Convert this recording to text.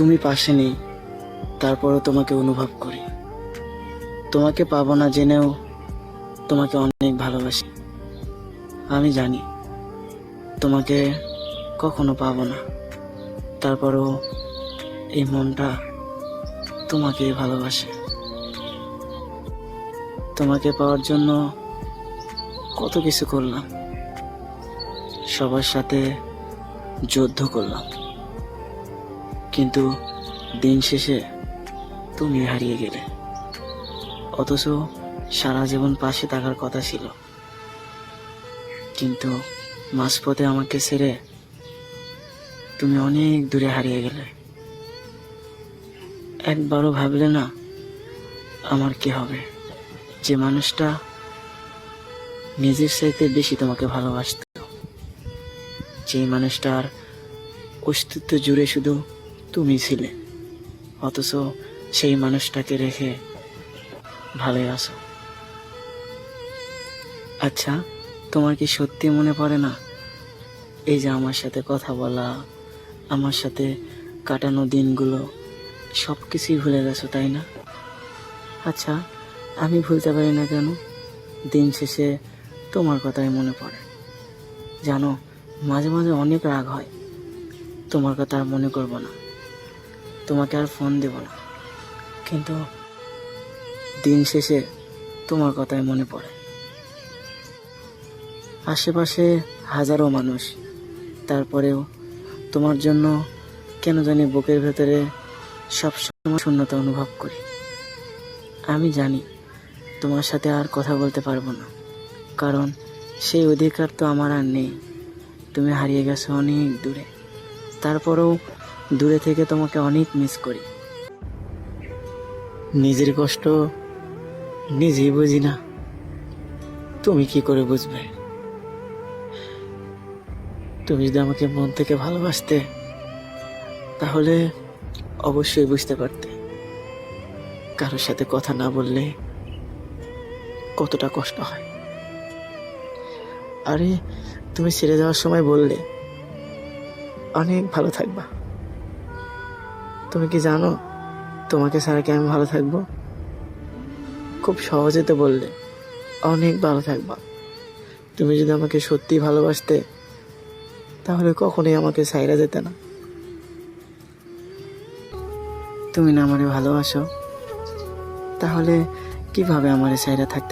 তুমি পাশে নেই, তারপরও তোমাকে অনুভব করি। তোমাকে পাবো না জেনেও তোমাকে অনেক ভালোবাসি। আমি জানি তোমাকে কখনো পাবো না, তারপরও এই মনটা তোমাকে ভালোবাসে। তোমাকে পাওয়ার জন্য কত কিছু করলাম, সবার সাথে যুদ্ধ করলাম, কিন্তু দিন শেষে তুমি হারিয়ে গেলে। অথচ সারা জীবন পাশে থাকার কথা ছিল, কিন্তু মাঝপথে আমাকে ছেড়ে তুমি অনেক দূরে হারিয়ে গেলে। একবারও ভাবলে না আমার কি হবে, যে মানুষটা নিজের চাইতে বেশি তোমাকে ভালোবাসত, যে মানুষটার অস্তিত্ব জুড়ে শুধু তুমি ছিলে, অথচ সেই মানুষটাকে রেখে ভালোই আছো। আচ্ছা, তোমার কি সত্যি মনে পড়ে না এই যে আমার সাথে কথা বলা, আমার সাথে কাটানো দিনগুলো সব কিছুই ভুলে গেছো, তাই না? আচ্ছা, আমি ভুলতে পারি না কেন? দিন শেষে তোমার কথাই মনে পড়ে। জানো, মাঝে মাঝে অনেক রাগ হয়, তোমার কথা আর মনে করবো না, তোমাকে আর ফোন দেব না, কিন্তু দিন শেষে তোমার কথাই মনে পড়ে। আশেপাশে হাজারো মানুষ, তারপরেও তোমার জন্য কেন জানি বুকের ভেতরে সবসময় শূন্যতা অনুভব করি। আমি জানি তোমার সাথে আর কথা বলতে পারবো না, কারণ সেই অধিকার তো আমার আর নেই। তুমি হারিয়ে গেছো অনেক দূরে, তারপরেও দূরে থেকে তোমাকে অনেক মিস করি। নিজের কষ্ট নিজেই বুঝি না, তুমি কি করে বুঝবে? তুমি যদি আমাকে মন থেকে ভালোবাসতে, তাহলে অবশ্যই বুঝতে পারতে কারোর সাথে কথা না বললে কতটা কষ্ট হয়। আরে, তুমি ছেড়ে যাওয়ার সময় বললে অনেক ভালো থাকবা। তুমি কি জানো তোমাকে ছাড়া কি আমি ভালো থাকবো? খুব সহজে তো বললে অনেক ভালো থাকবা। তুমি যদি আমাকে সত্যি ভালোবাসতে, তাহলে কখনোই আমাকে ছাইরা যেতে না। তুমি না আমারে ভালোবাসো, তাহলে কিভাবে আমারে ছাইরা থাকতে